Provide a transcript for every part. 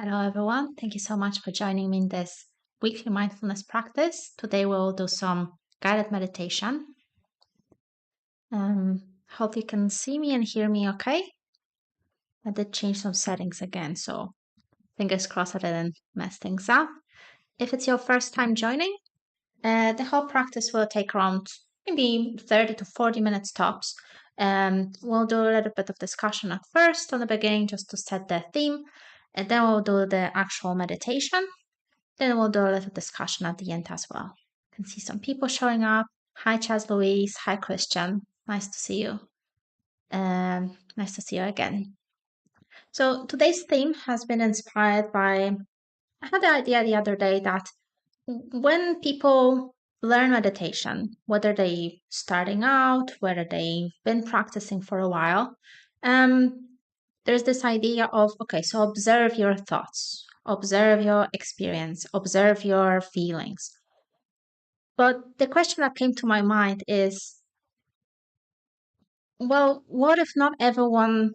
Hello, everyone. Thank you so much for joining me in this weekly mindfulness practice. Today, we'll do some guided meditation. Hope you can see me and hear me okay. I did change some settings again, so fingers crossed I didn't mess things up. If it's your first time joining, the whole practice will take around maybe 30 to 40 minutes tops. We'll do a little bit of discussion at first on the beginning just to set the theme, and then we'll do the actual meditation. Then we'll do a little discussion at the end as well. You can see some people showing up. Hi, Chaz Louise. Hi, Christian. Nice to see you. Nice to see you again. So today's theme has been inspired by, I had the idea the other day that when people learn meditation, whether they starting out, whether they've been practicing for a while, there's this idea of, okay, so observe your thoughts, observe your experience, observe your feelings. But the question that came to my mind is, well, what if not everyone,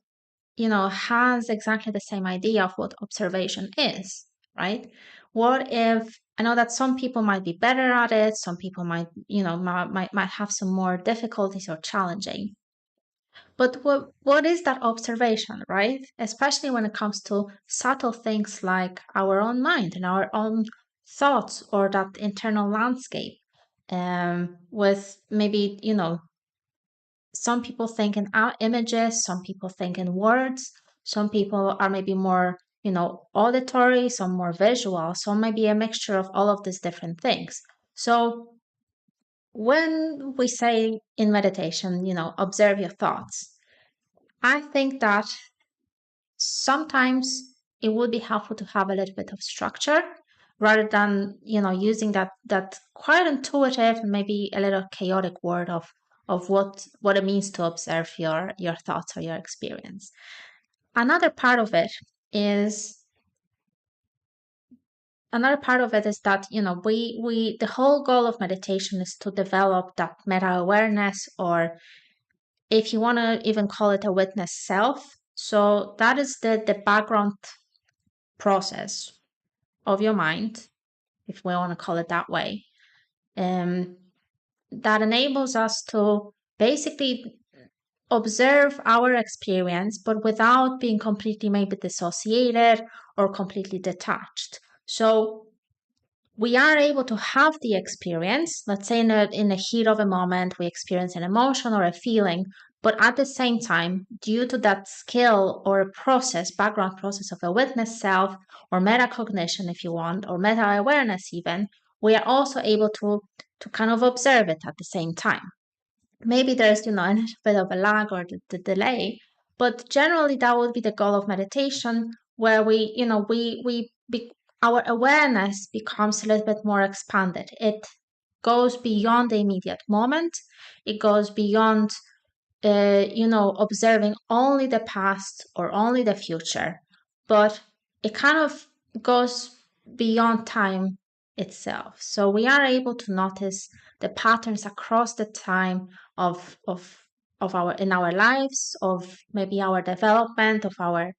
has exactly the same idea of what observation is, right? What if I know that some people might be better at it, some people might, might have some more difficulties or challenging. But what is that observation, right? Especially when it comes to subtle things like our own mind and our own thoughts or that internal landscape. With maybe, some people think in images, some people think in words, some people are maybe more, auditory, some more visual, some maybe a mixture of all of these different things. So when we say in meditation, observe your thoughts, I think that sometimes it would be helpful to have a little bit of structure rather than using that quite intuitive and maybe a little chaotic word of what it means to observe your thoughts or your experience. Another part of it is that we the whole goal of meditation is to develop that meta awareness, or if you want to even call it a witness self. So that is the background process of your mind, if we want to call it that way, that enables us to basically observe our experience, but without being completely maybe dissociated or completely detached. So we are able to have the experience, let's say in the heat of a moment, we experience an emotion or a feeling, but at the same time, due to that skill or process, background process of a witness self or metacognition, if you want, or meta awareness even, we are also able to kind of observe it at the same time. Maybe there's, a little bit of a lag or the delay, but generally that would be the goal of meditation, where our awareness becomes a little bit more expanded. It goes beyond the immediate moment. It goes beyond, observing only the past or only the future, but it kind of goes beyond time itself. So we are able to notice the patterns across the time of our in our lives, of maybe our development, of our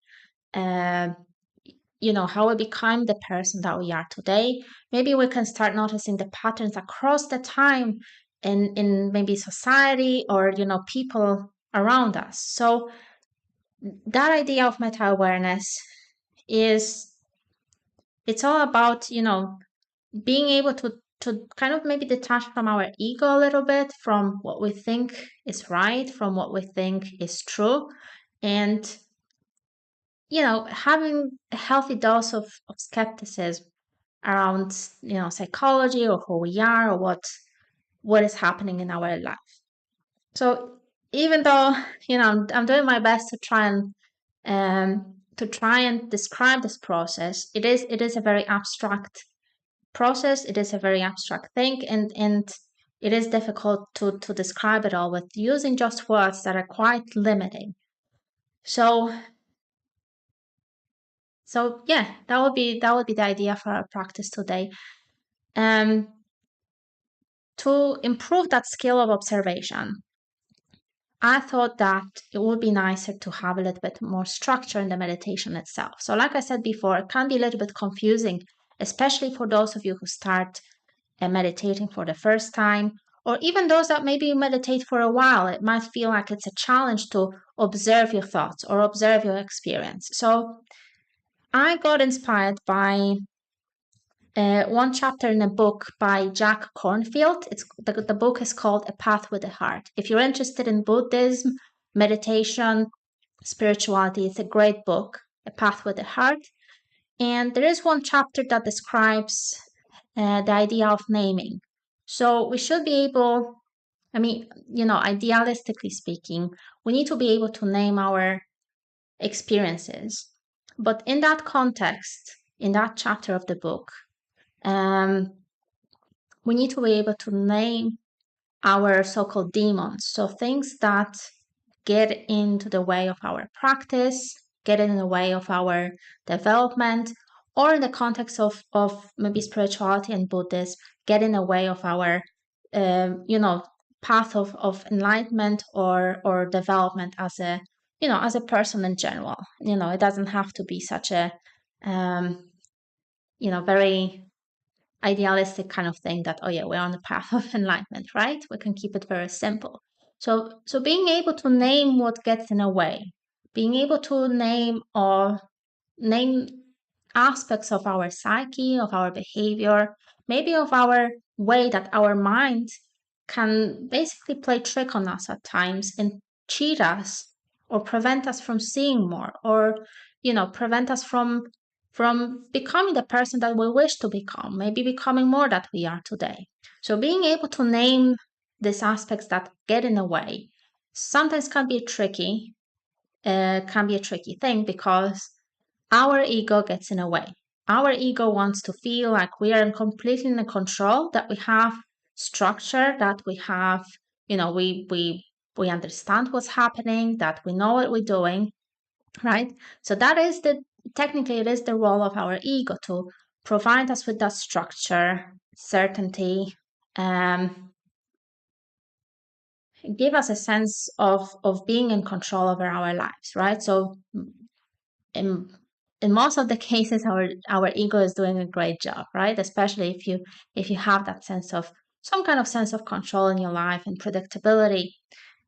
how we become the person that we are today. Maybe we can start noticing the patterns across the time in maybe society or people around us. So that idea of meta awareness it's all about being able to kind of maybe detach from our ego a little bit, from what we think is right, from what we think is true, and having a healthy dose of skepticism around psychology or who we are or what is happening in our life. So even though I'm doing my best to try and describe this process, it is a very abstract process. It is a very abstract thing, and it is difficult to describe it all with using just words that are quite limiting. So yeah, that would be the idea for our practice today. To improve that skill of observation, I thought that it would be nicer to have a little bit more structure in the meditation itself. So like I said before, it can be a little bit confusing, especially for those of you who start meditating for the first time, or even those that maybe meditate for a while. It might feel like it's a challenge to observe your thoughts or observe your experience. So I got inspired by one chapter in a book by Jack Cornfield. The book is called A Path with the Heart. If you're interested in Buddhism, meditation, spirituality, it's a great book, A Path with the Heart. And there is one chapter that describes the idea of naming. So we should be able, idealistically speaking, we need to be able to name our experiences. But in that context, in that chapter of the book, we need to be able to name our so-called demons. So things that get into the way of our practice, get in the way of our development, or in the context of maybe spirituality and Buddhism, get in the way of our, path of enlightenment or development as a person in general. It doesn't have to be such a, very idealistic kind of thing that, oh yeah, we're on the path of enlightenment, right? We can keep it very simple. So being able to name what gets in a way, being able to name aspects of our psyche, of our behavior, maybe of our way that our mind can basically play trick on us at times and cheat us or prevent us from seeing more, or prevent us from becoming the person that we wish to become, maybe becoming more that we are today. So being able to name these aspects that get in the way sometimes can be a tricky thing, because our ego gets in the way. Our ego wants to feel like we are completely in control, that we have structure, that we have, we understand what's happening, that we know what we're doing, right? So that is technically it is the role of our ego to provide us with that structure, certainty, give us a sense of being in control over our lives, right? So in most of the cases, our ego is doing a great job, right? Especially if you have that sense of some kind of sense of control in your life and predictability,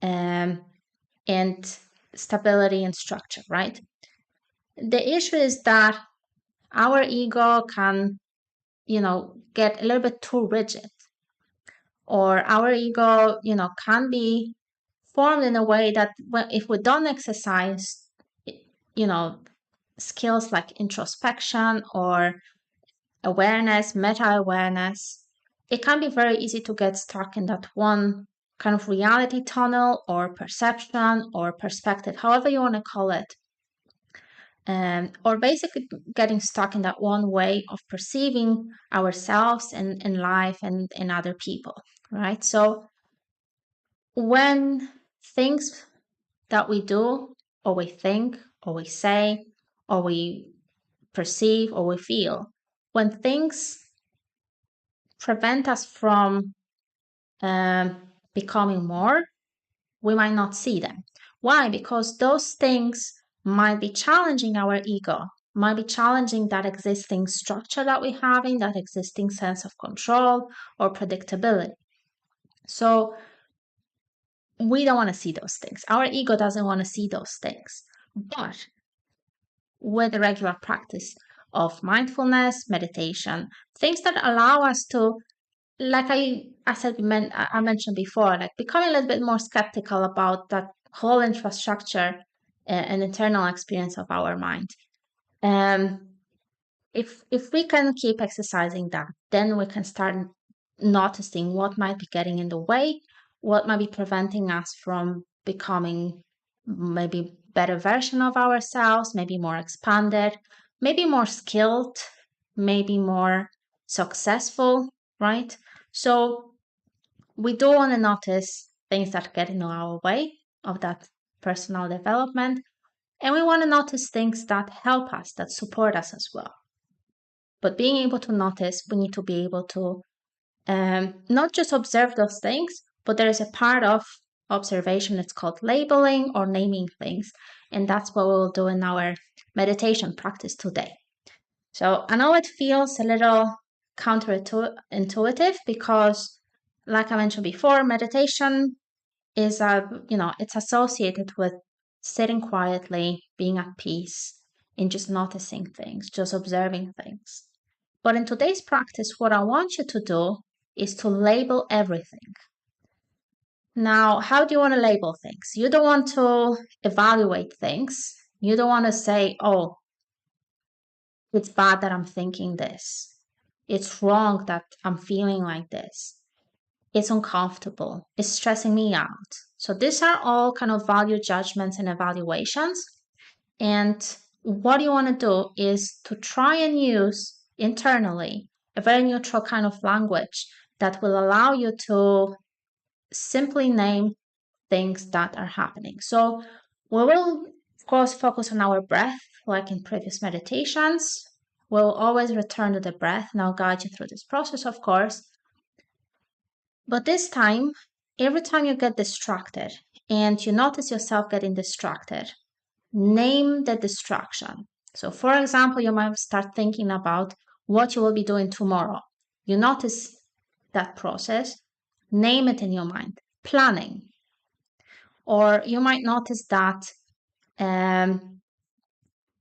and stability and structure, right? The issue is that our ego can, get a little bit too rigid, or our ego, can be formed in a way that if we don't exercise, skills like introspection or awareness, meta awareness, it can be very easy to get stuck in that one kind of reality tunnel or perception or perspective, however you want to call it. Or basically getting stuck in that one way of perceiving ourselves and in life and in other people, right? So when things that we do or we think or we say or we perceive or we feel, when things prevent us from becoming more, we might not see them. Why? Because those things might be challenging our ego, might be challenging that existing structure that we have in that existing sense of control or predictability. So we don't want to see those things. Our ego doesn't want to see those things. But with the regular practice of mindfulness, meditation, things that allow us to, like I mentioned before, like becoming a little bit more skeptical about that whole infrastructure and internal experience of our mind. If we can keep exercising that, then we can start noticing what might be getting in the way, what might be preventing us from becoming maybe better version of ourselves, maybe more expanded, maybe more skilled, maybe more successful, right? So we do want to notice things that get in our way of that personal development, and we want to notice things that help us, that support us as well. But being able to notice, we need to be able to not just observe those things, but there is a part of observation. It's called labeling or naming things. And that's what we'll do in our meditation practice today. So I know it feels a little counterintuitive because, like I mentioned before, meditation is it's associated with sitting quietly, being at peace, and just noticing things, just observing things. But in today's practice, what I want you to do is to label everything. Now, how do you want to label things? You don't want to evaluate things. You don't want to say, oh, it's bad that I'm thinking this. It's wrong that I'm feeling like this. It's uncomfortable. It's stressing me out. So these are all kind of value judgments and evaluations. And what you want to do is to try and use internally a very neutral kind of language that will allow you to simply name things that are happening. So we will, of course, focus on our breath, like in previous meditations. We'll always return to the breath, and I'll guide you through this process, of course. But this time, every time you get distracted and you notice yourself getting distracted, name the distraction. So, for example, you might start thinking about what you will be doing tomorrow. You notice that process, name it in your mind, planning. Or you might notice that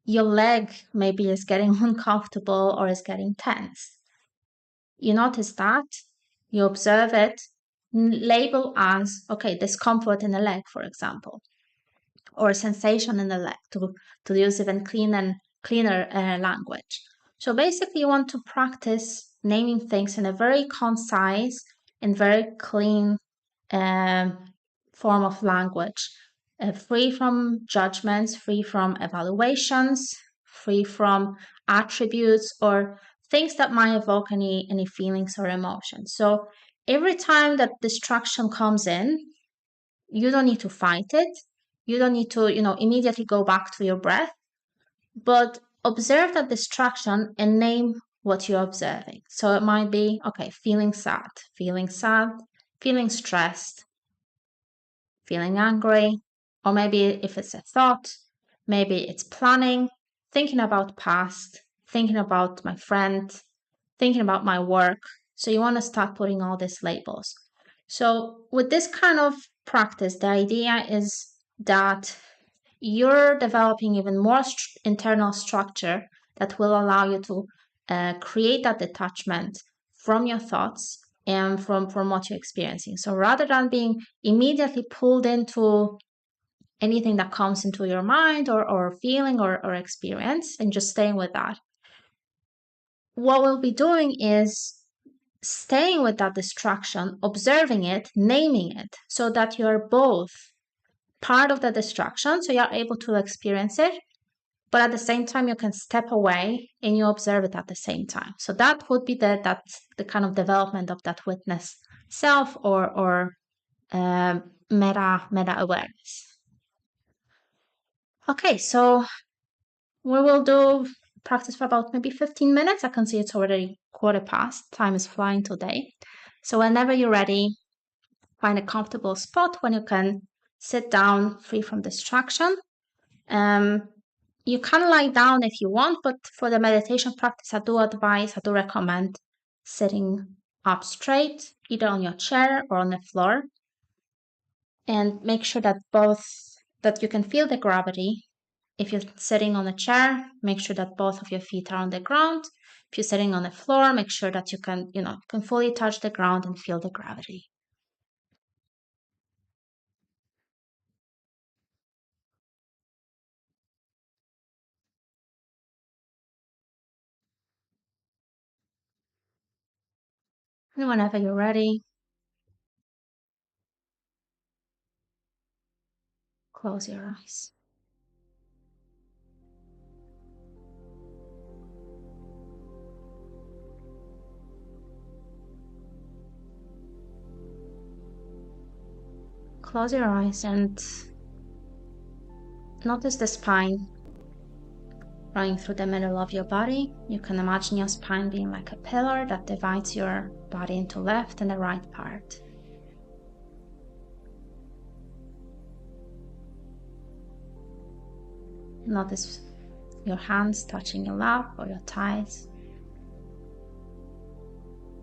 your leg maybe is getting uncomfortable or is getting tense. You notice that, you observe it, label as, okay, discomfort in the leg, for example, or sensation in the leg, to use even cleaner language. So basically, you want to practice naming things in a very concise and very clean form of language, free from judgments, free from evaluations, free from attributes or things that might evoke any feelings or emotions. So every time that distraction comes in, you don't need to fight it. You don't need to, immediately go back to your breath, but observe that distraction and name what you're observing. So it might be, okay, feeling sad, feeling stressed, feeling angry, or maybe if it's a thought, maybe it's planning, thinking about past, thinking about my friend, thinking about my work. So you want to start putting all these labels. So with this kind of practice, the idea is that you're developing even more internal structure that will allow you to create that detachment from your thoughts and from what you're experiencing. So rather than being immediately pulled into anything that comes into your mind or feeling or experience and just staying with that, what we'll be doing is staying with that distraction, observing it, naming it, so that you're both part of the distraction, so you're able to experience it, but at the same time you can step away and you observe it at the same time. So that would be the kind of development of that witness self or meta awareness. Okay, so we will do practice for about maybe 15 minutes. I can see it's already 1:15. Time is flying today. So whenever you're ready, find a comfortable spot when you can sit down free from distraction. You can lie down if you want, but for the meditation practice, I do recommend sitting up straight, either on your chair or on the floor. And make sure that you can feel the gravity. If you're sitting on a chair, make sure that both of your feet are on the ground. If you're sitting on the floor, make sure that you can fully touch the ground and feel the gravity. And whenever you're ready, close your eyes. Close your eyes and notice the spine running through the middle of your body. You can imagine your spine being like a pillar that divides your body into left and the right part. Notice your hands touching your lap or your thighs.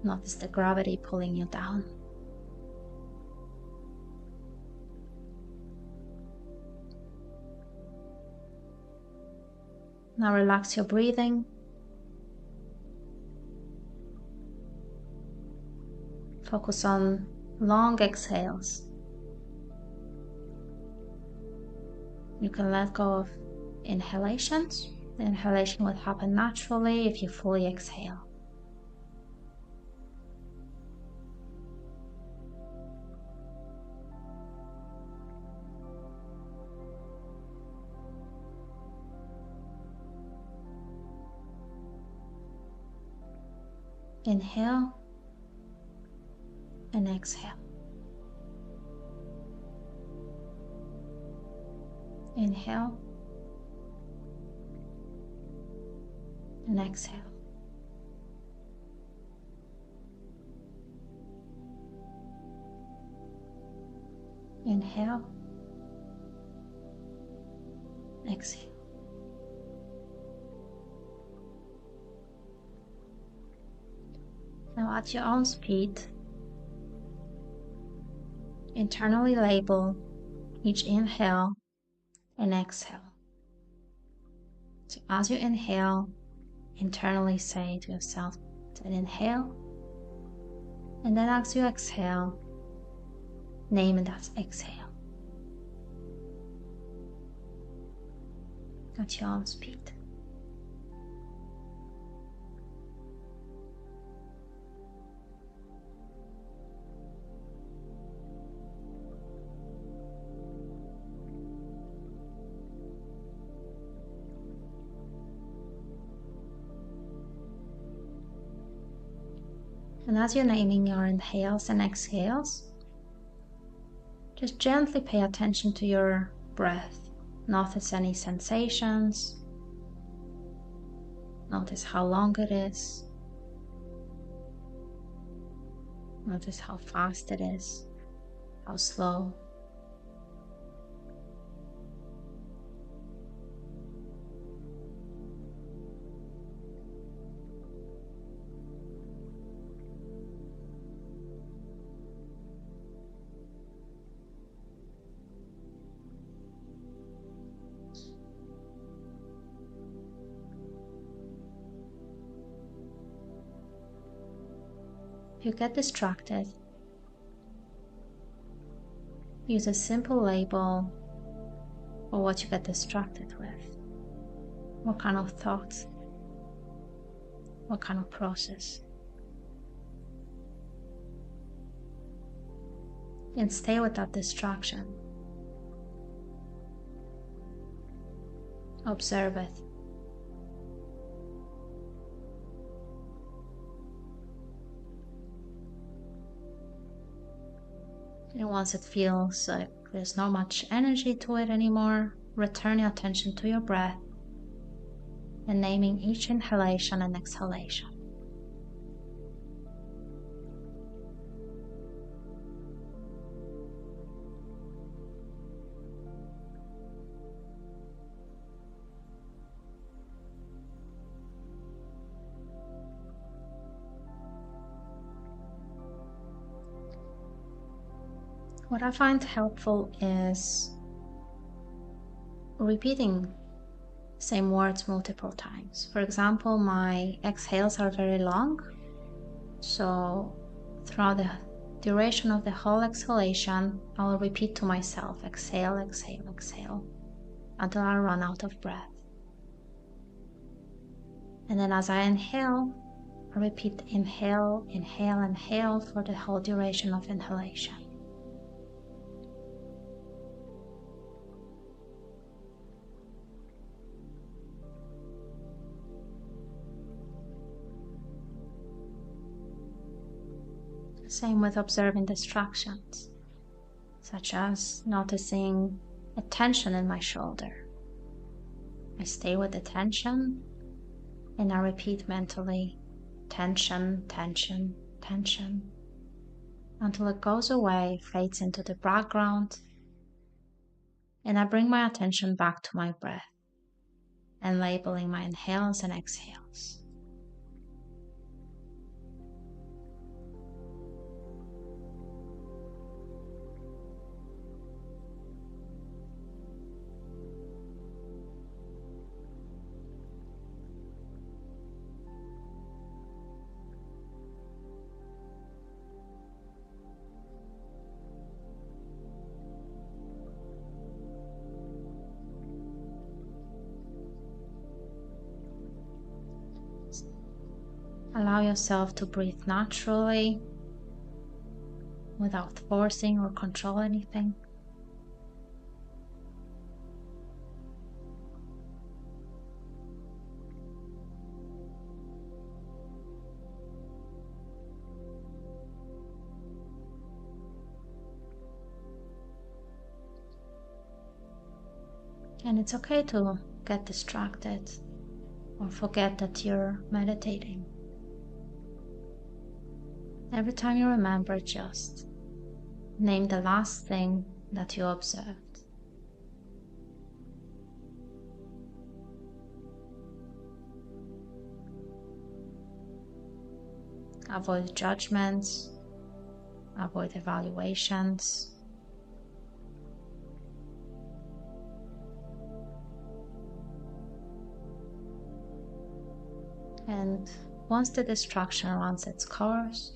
Notice the gravity pulling you down. Now relax your breathing. Focus on long exhales. You can let go of inhalations. The inhalation will happen naturally if you fully exhale. Inhale and exhale. Inhale and exhale. Inhale, exhale. Now at your own speed, internally label each inhale and exhale. So as you inhale, internally say to yourself an inhale, and then as you exhale, name it as exhale. At your own speed. And as you're naming your inhales and exhales, just gently pay attention to your breath. Notice any sensations. Notice how long it is. Notice how fast it is, how slow. If you get distracted, use a simple label for what you get distracted with. What kind of thoughts? What kind of process? And stay with that distraction. Observe it. And once it feels like there's not much energy to it anymore, return your attention to your breath and naming each inhalation and exhalation. What I find helpful is repeating same words multiple times. For example, my exhales are very long, so throughout the duration of the whole exhalation, I will repeat to myself, exhale, exhale, exhale, until I run out of breath. And then as I inhale, I repeat inhale, inhale, inhale for the whole duration of inhalation. Same with observing distractions, such as noticing a tension in my shoulder. I stay with the tension and I repeat mentally, tension, tension, tension, until it goes away, fades into the background, and I bring my attention back to my breath. and labeling my inhales and exhales. Allow yourself to breathe naturally without forcing or control anything. And it's okay to get distracted or forget that you're meditating. Every time you remember, just name the last thing that you observed. Avoid judgments, avoid evaluations. And once the distraction runs its course,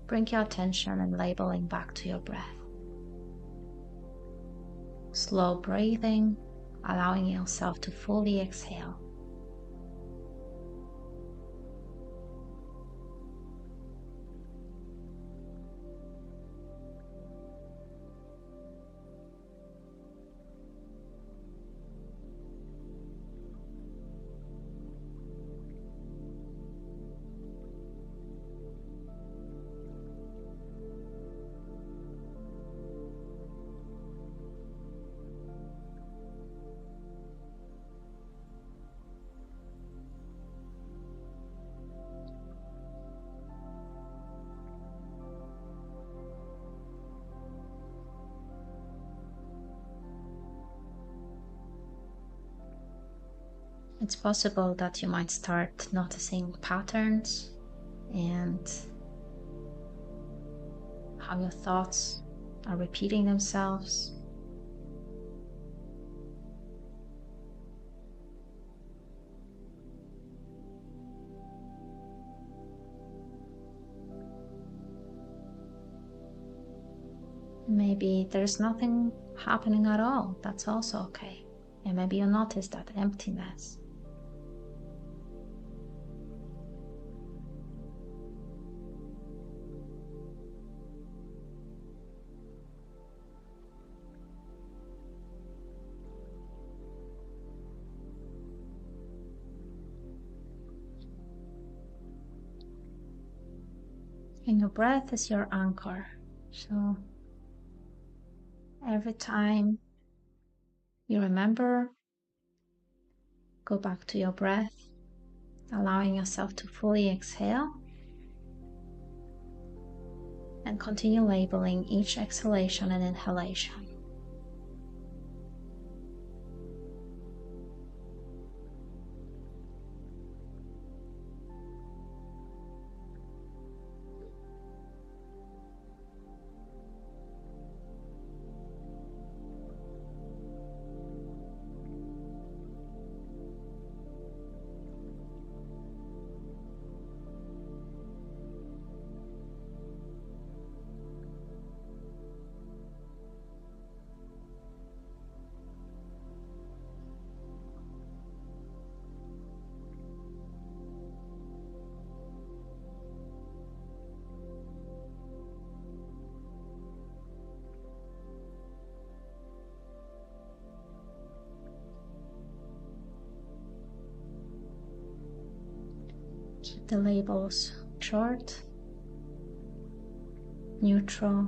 bring your attention and labeling back to your breath. Slow breathing, allowing yourself to fully exhale. It's possible that you might start noticing patterns and how your thoughts are repeating themselves. Maybe there's nothing happening at all. That's also okay. And maybe you notice that emptiness. And your breath is your anchor. So every time you remember, go back to your breath, allowing yourself to fully exhale, and continue labeling each exhalation and inhalation. Keep the labels short, neutral,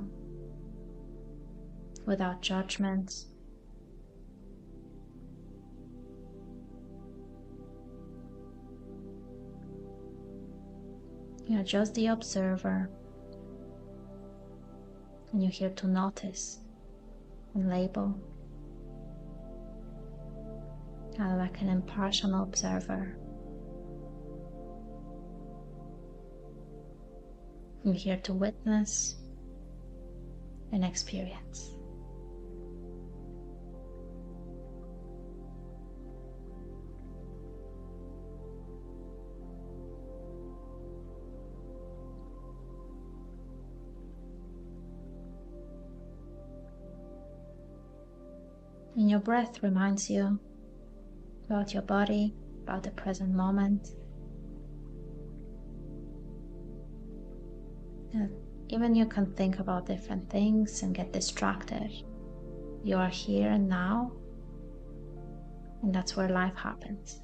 without judgments. You're just the observer, and you're here to notice and label kind of like an impartial observer. I'm here to witness and experience. And your breath reminds you about your body, about the present moment. And even you can think about different things and get distracted. You are here and now, and that's where life happens.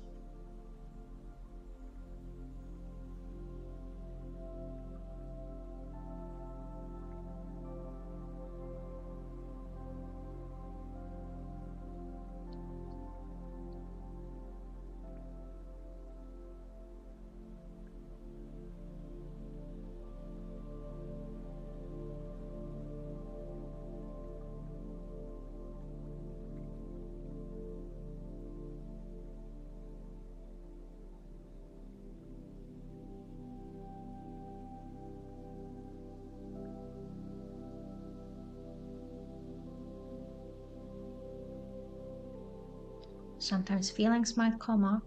Sometimes feelings might come up,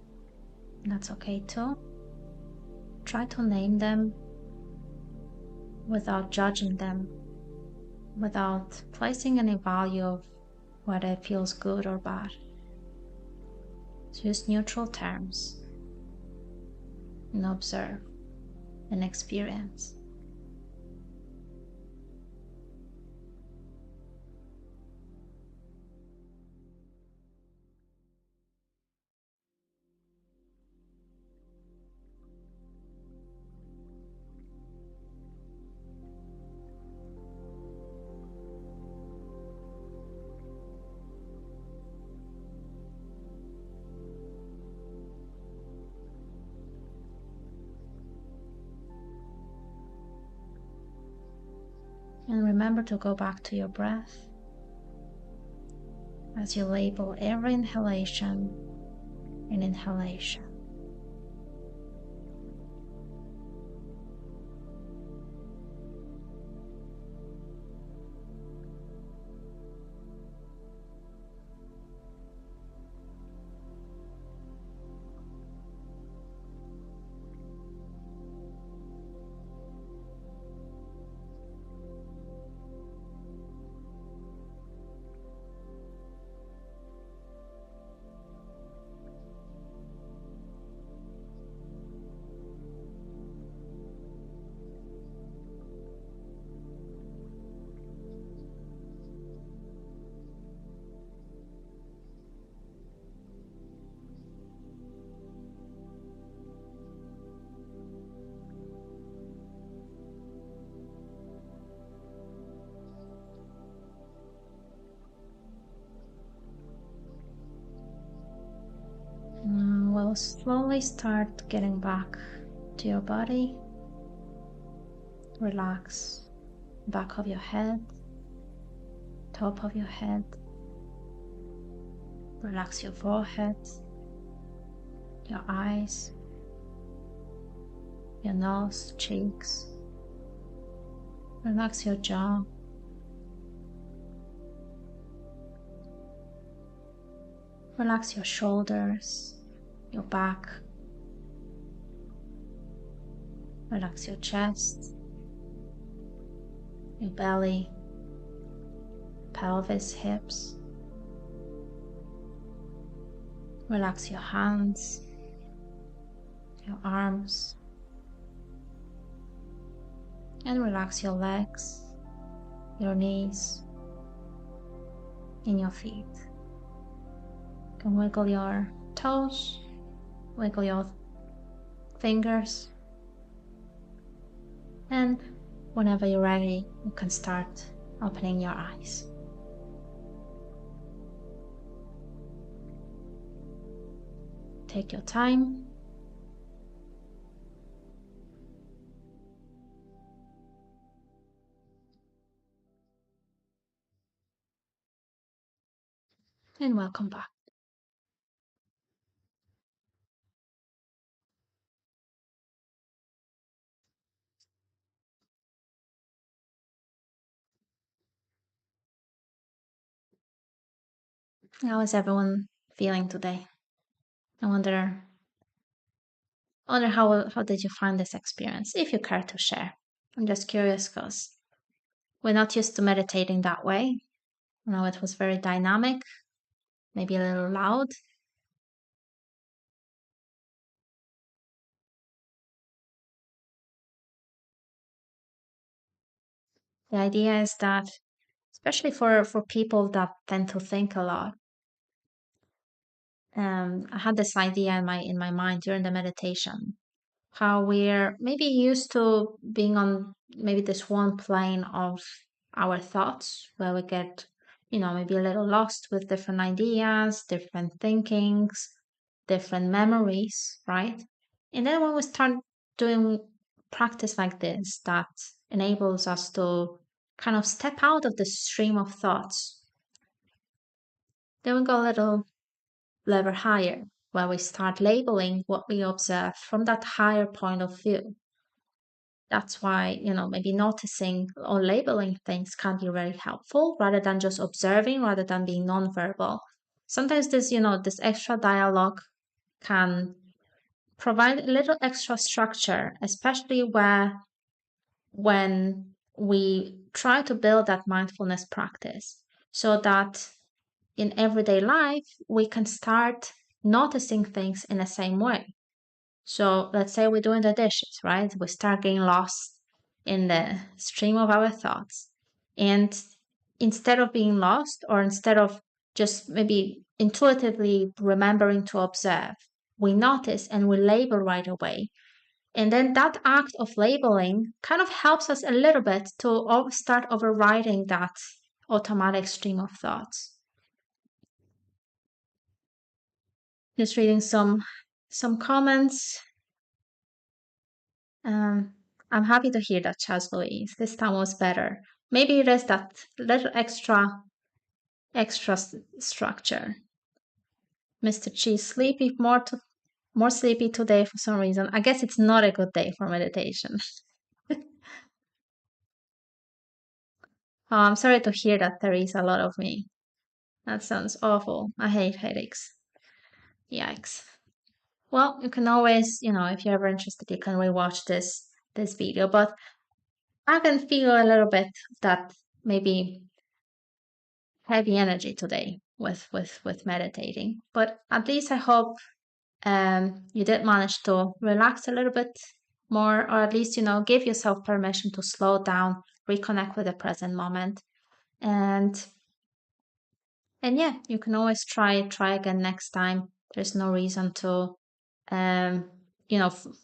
and that's okay too. Try to name them without judging them, without placing any value of whether it feels good or bad. So use neutral terms and observe and experience. And remember to go back to your breath as you label every inhalation and inhalation. We'll slowly start getting back to your body. Relax back of your head, top of your head. Relax your forehead, your eyes, your nose, cheeks. Relax your jaw. Relax your shoulders, your back. Relax your chest, your belly, pelvis, hips. Relax your hands, your arms, and relax your legs, your knees, and your feet. You can wiggle your toes, wiggle your fingers, and whenever you're ready, you can start opening your eyes. Take your time. And welcome back. How is everyone feeling today? I wonder how did you find this experience, if you care to share. I'm just curious because we're not used to meditating that way. You know, it was very dynamic, maybe a little loud. The idea is that, especially for people that tend to think a lot, I had this idea in my mind during the meditation, how we're maybe used to being on maybe this one plane of our thoughts where we get, maybe a little lost with different ideas, different thinkings, different memories, right? And then when we start doing practice like this, that enables us to kind of step out of the stream of thoughts, then we go a little level higher, where we start labeling what we observe from that higher point of view. That's why, maybe noticing or labeling things can be very helpful rather than just observing, rather than being nonverbal. Sometimes this extra dialogue can provide a little extra structure, especially when we try to build that mindfulness practice so that in everyday life we can start noticing things in the same way. So let's say we're doing the dishes, right? We start getting lost in the stream of our thoughts. And instead of being lost, or instead of just maybe intuitively remembering to observe, we notice and we label right away. And then that act of labeling kind of helps us a little bit to start overriding that automatic stream of thoughts. Just reading some comments. Um, I'm happy to hear that, Charles Louise. This time was better. Maybe it is that little extra structure. Mr. Chi, sleepy more sleepy today for some reason. I guess it's not a good day for meditation. Oh, I'm sorry to hear that there is a lot of me. That sounds awful. I hate headaches. Yikes. Well, you can always, if you're ever interested, you can rewatch this video. But I can feel a little bit that maybe heavy energy today with meditating. But at least I hope you did manage to relax a little bit more, or at least give yourself permission to slow down, reconnect with the present moment, and yeah, you can always try again next time. There's no reason to um,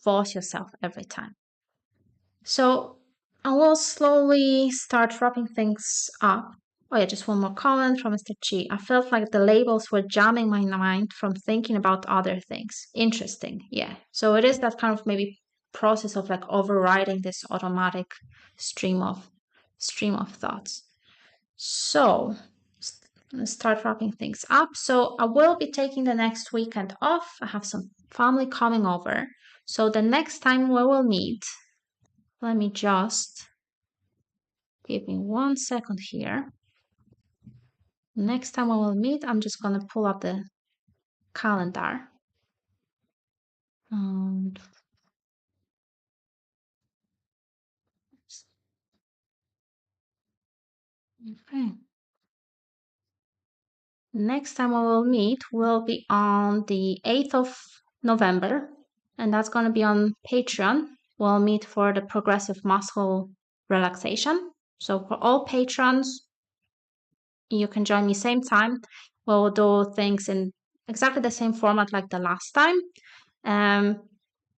force yourself every time. So I will slowly start wrapping things up. Oh yeah, just one more comment from Mr. Chi. I felt like the labels were jamming my mind from thinking about other things. Interesting. Yeah. So it is that kind of maybe process of like overriding this automatic stream of thoughts. So let's start wrapping things up. So I will be taking the next weekend off. I have some family coming over. So the next time we will meet, let me just give me 1 second here. Next time we will meet, I'm just going to pull up the calendar. And okay. Next time we will meet will be on the 8th of November, and that's going to be on Patreon. We'll meet for the progressive muscle relaxation. So for all patrons, you can join me same time. We'll do things in exactly the same format like the last time.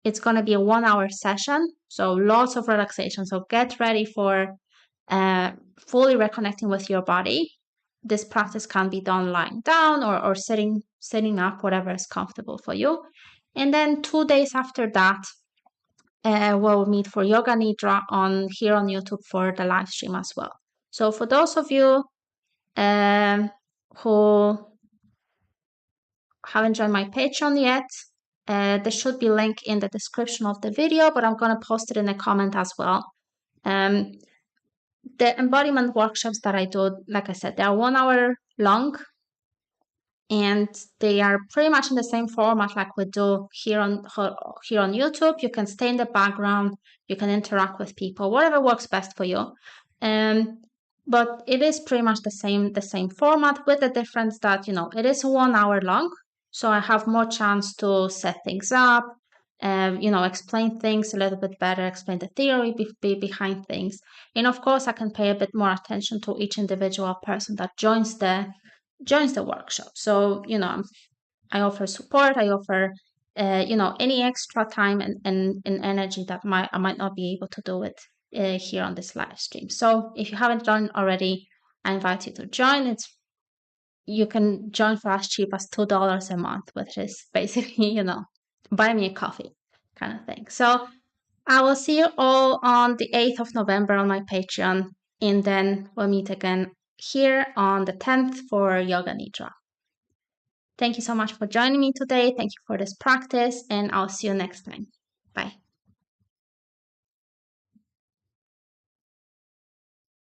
It's going to be a 1 hour session, so lots of relaxation. So get ready for fully reconnecting with your body. This practice can be done lying down or sitting up, whatever is comfortable for you. And then 2 days after that, we'll meet for Yoga Nidra here on YouTube for the live stream as well. So for those of you who haven't joined my Patreon yet, there should be a link in the description of the video, but I'm going to post it in a comment as well. The embodiment workshops that I do, like I said, they are 1 hour long. and they are pretty much in the same format like we do here on YouTube. You can stay in the background, you can interact with people, whatever works best for you. But it is pretty much the same format, with the difference that it is 1 hour long, so I have more chance to set things up, explain things a little bit better, explain the theory behind things, and of course I can pay a bit more attention to each individual person that joins the workshop. So I offer support, I offer any extra time and energy that I might not be able to do it here on this live stream. So if you haven't joined already, I invite you to join. You can join for as cheap as $2 a month, which is basically buy me a coffee kind of thing. So I will see you all on the 8th of November on my Patreon, and then we'll meet again here on the 10th for Yoga Nidra. Thank you so much for joining me today. Thank you for this practice, and I'll see you next time. Bye.